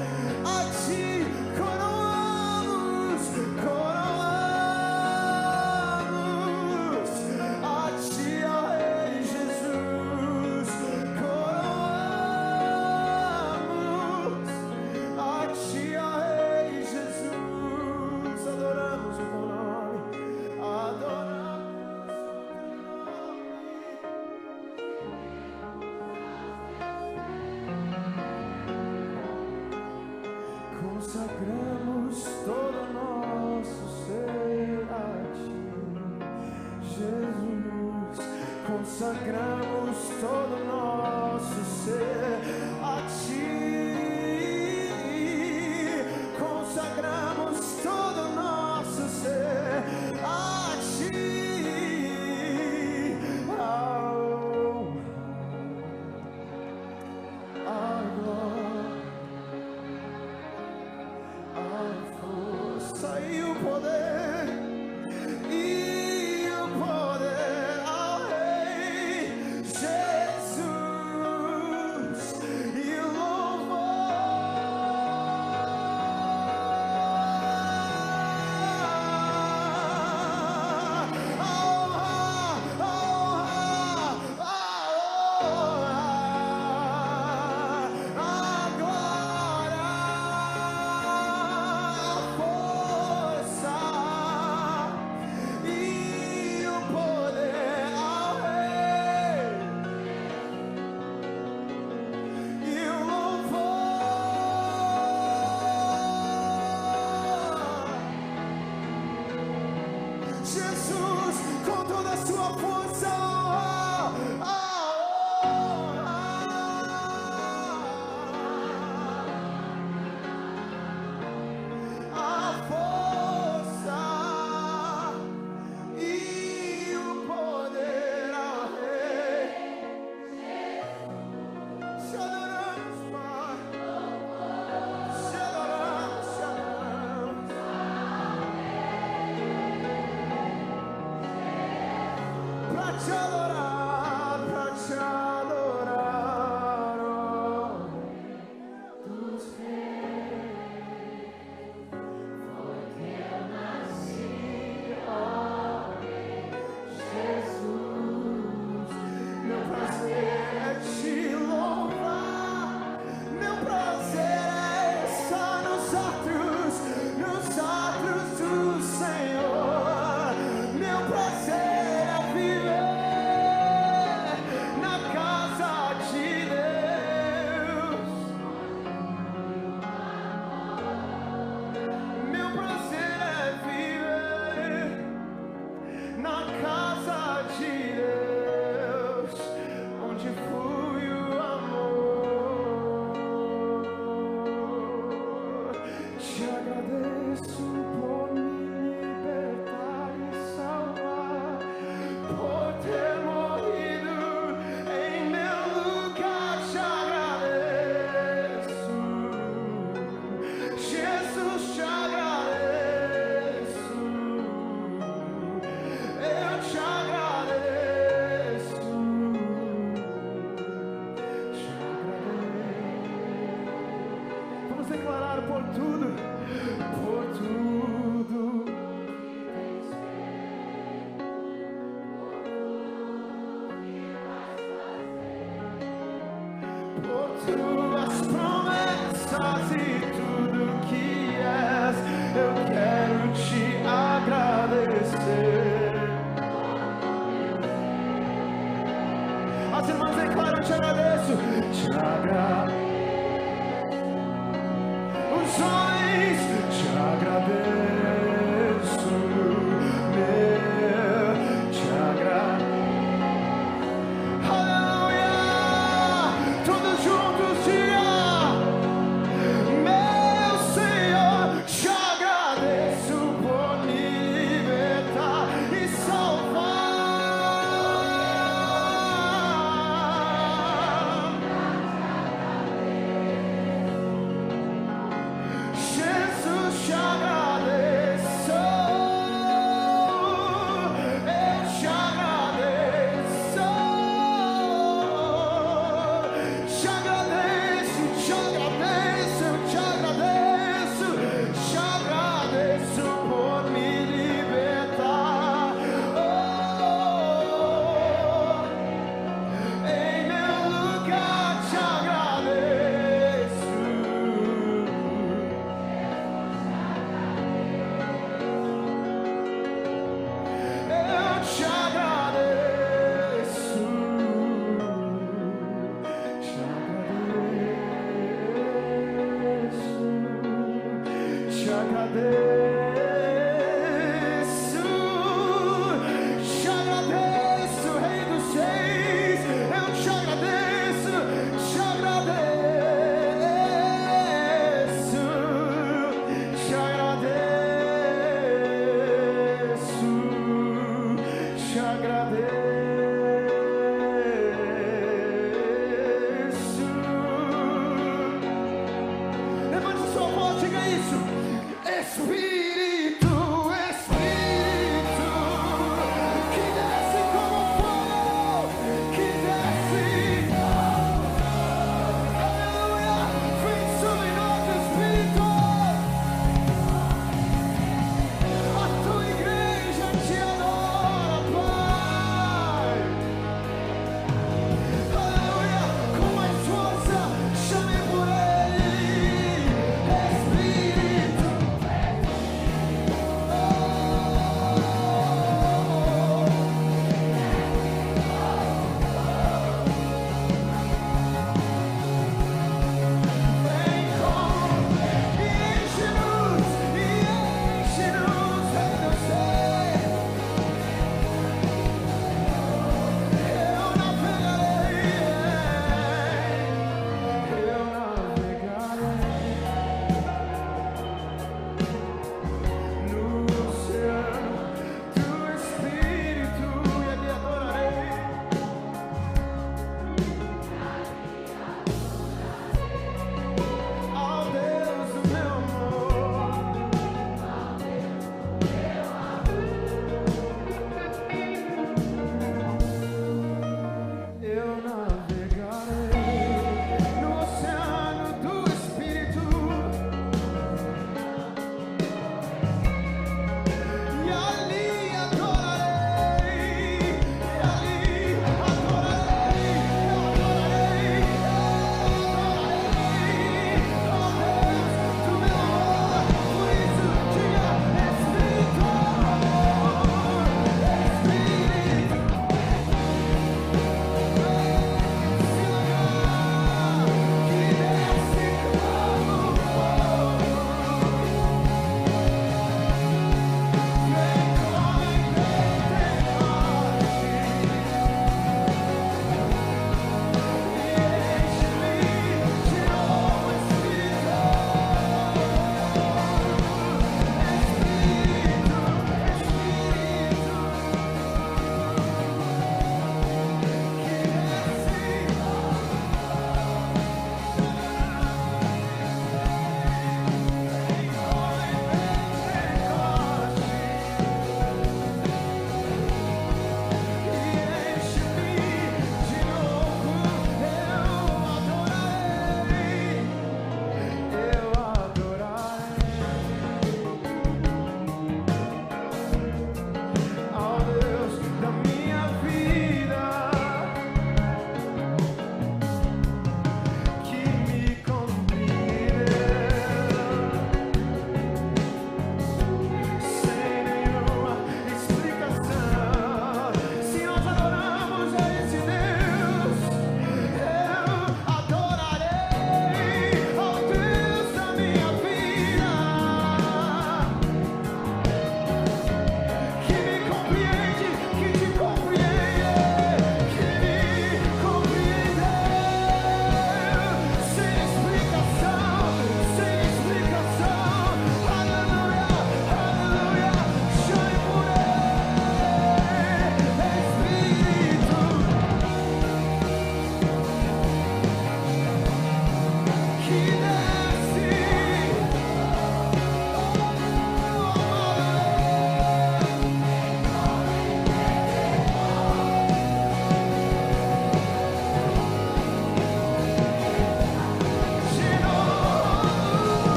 a ti coroamos, coroamos, a ti, ó Rei Jesus, coroamos, a ti, ó Rei Jesus, adoramos o teu nome, adoramos o teu nome. Consagramos todo o nosso ser a ti, Jesus. Consagramos todo o nosso ser a ti. Consagramos todo o nosso ser a ti. A glória, a força e o poder, ao Rei Jesus, e o Jesus, com toda a sua força, a força e o poder ao Rei. Te adoramos, Pai. Te adoramos, te adoramos. Pra te adorar, ó dos reis, porque eu nasci, ó Jesus. Meu prazer é te louvar, meu prazer é estar nos atos do Senhor. Meu prazer é viver na casa de Deus. Meu prazer é viver na casa de Deus, onde flui o amor. Te agradeço por me libertar e salvar, por ter morrido em meu lugar. Te agradeço, Jesus, te agradeço, eu te agradeço, te agradeço. Vamos declarar por tudo, por tudo. Por tuas promessas e tudo que és, eu quero te agradecer. As irmãs declaram: te agradeço, te agradeço. Os homens, te agradeço, meu, te agradeço. Aleluia, todos juntos diga: meu Senhor, te agradeço por me libertar e salvar.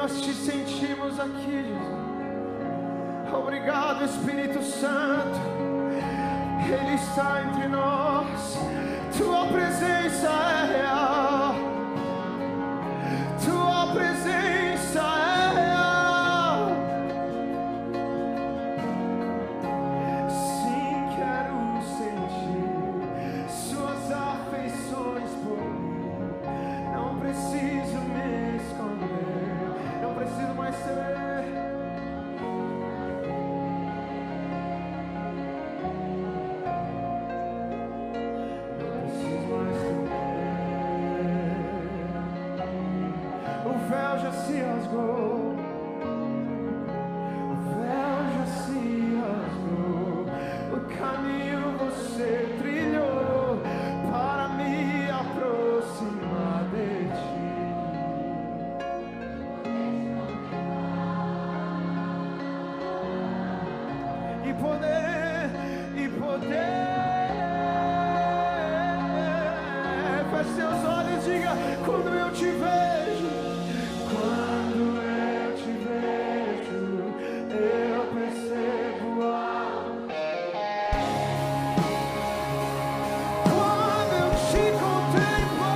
nós te sentimos aqui, Jesus. Obrigado, Espírito Santo. Ele está entre nós. Tua presença é real. Tua presença é real. Sim, quero sentir suas afeições por mim. Não preciso me esconder. Não preciso mais ser. O véu já se rasgou, o véu já se rasgou, o caminho você trilhou para me aproximar de ti. E poder, feche seus olhos, diga: quando eu te vejo, quando eu te vejo, eu percebo algo. Quando eu te contemplo,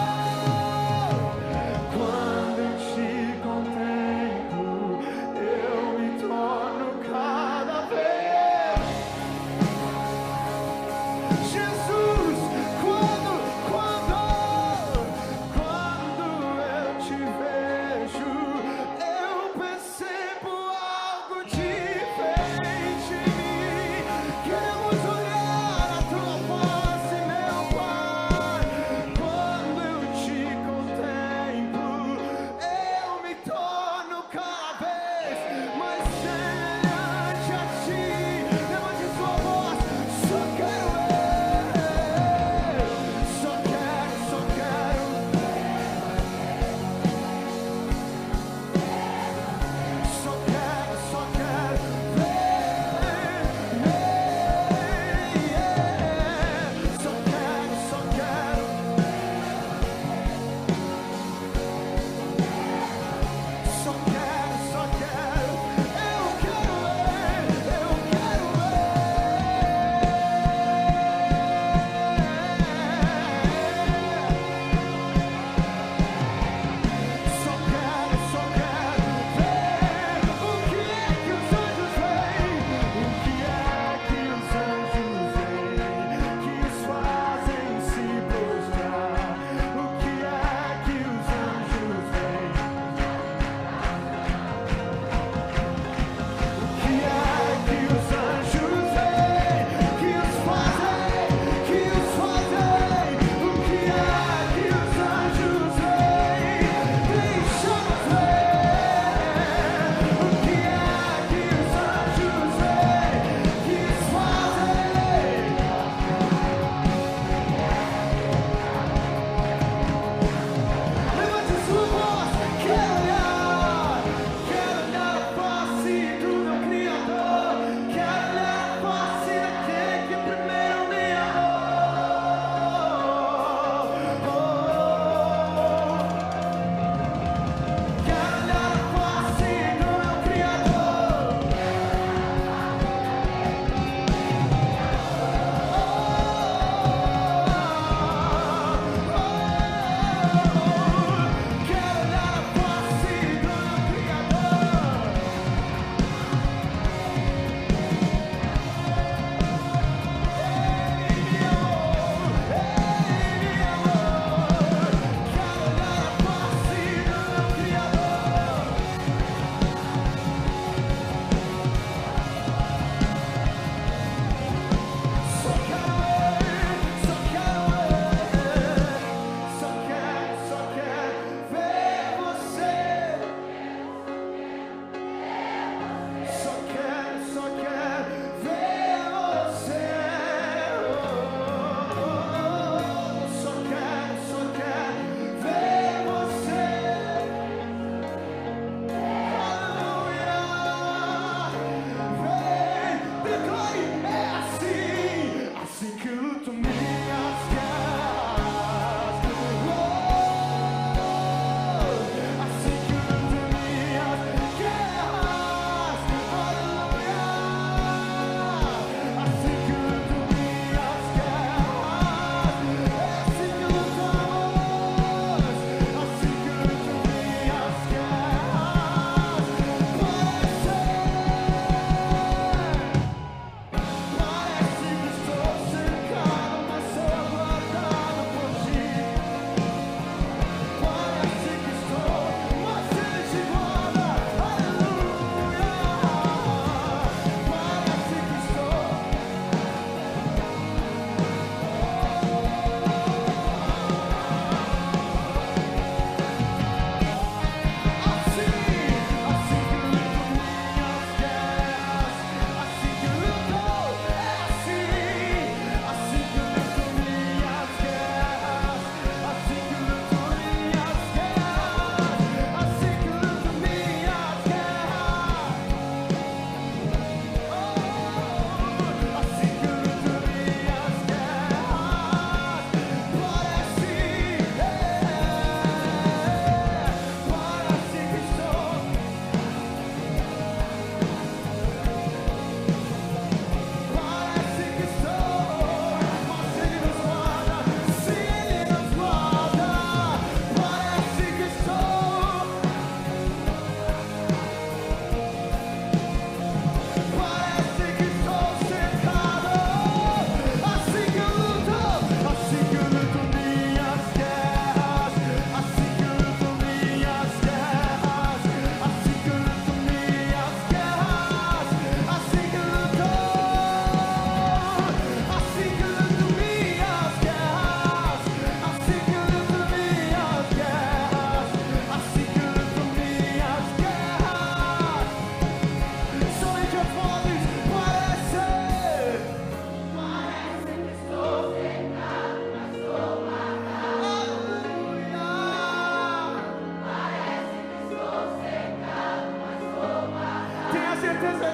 quando eu te contemplo, eu me torno cada vez. Jesus, quando eu te vejo.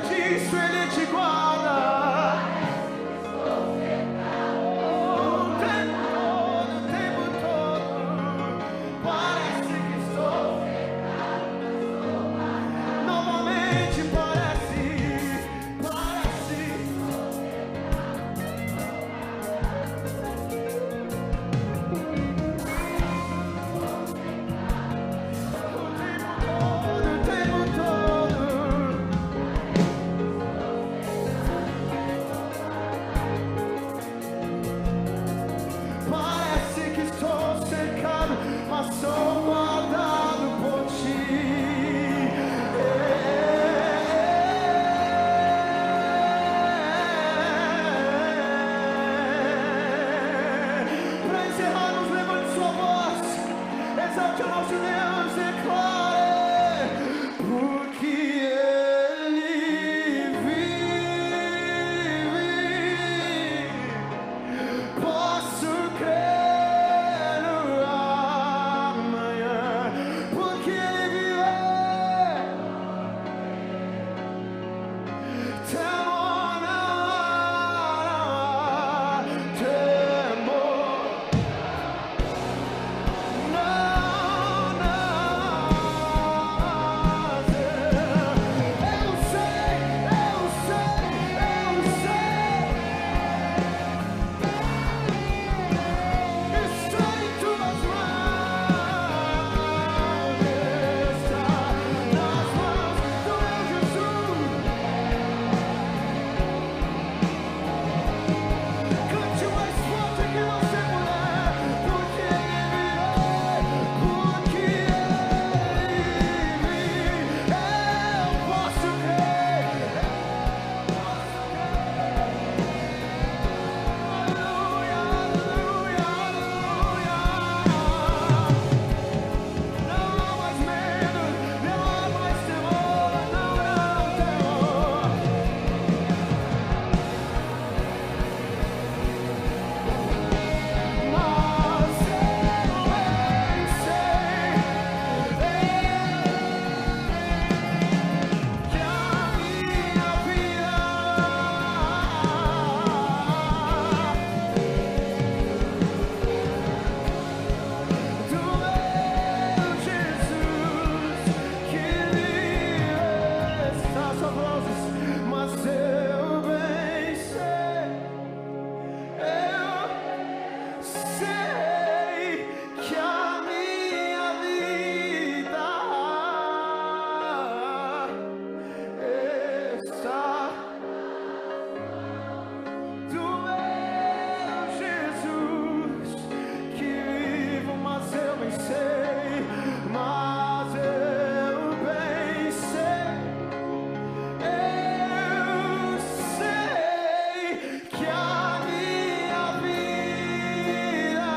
disso Ele te guarda. O tempo todo, parece que estou. Novamente parece. O tempo todo. Parece que estou cercado, mas sou guardado por ti. Para encerrarmos, levante sua voz, exalte o nosso Deus, declare, porque Ele vive. Posso crer no amanhã, porque Ele vive. Temor não há, temor. Eu sei. Está em tuas mãos, está nas mãos do meu Jesus. Cante o mais forte que você puder, porque Ele vive. Eu posso crer. Aleluia, aleluia, aleluia. Não há mais medo, não há mais temor, não temor. Mas eu bem sei que a minha vida do meu Jesus que vive está só vozes, mas eu bem sei que a minha vida está do meu Jesus que vivo, mas eu bem sei, eu sei que a minha vida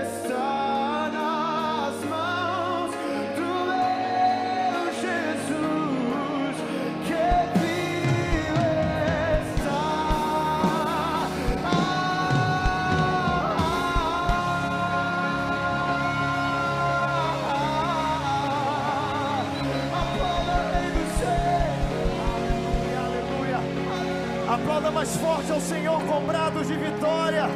está nas mãos do meu Jesus que vive, Aplauda mais forte ao Senhor com brados de vitória.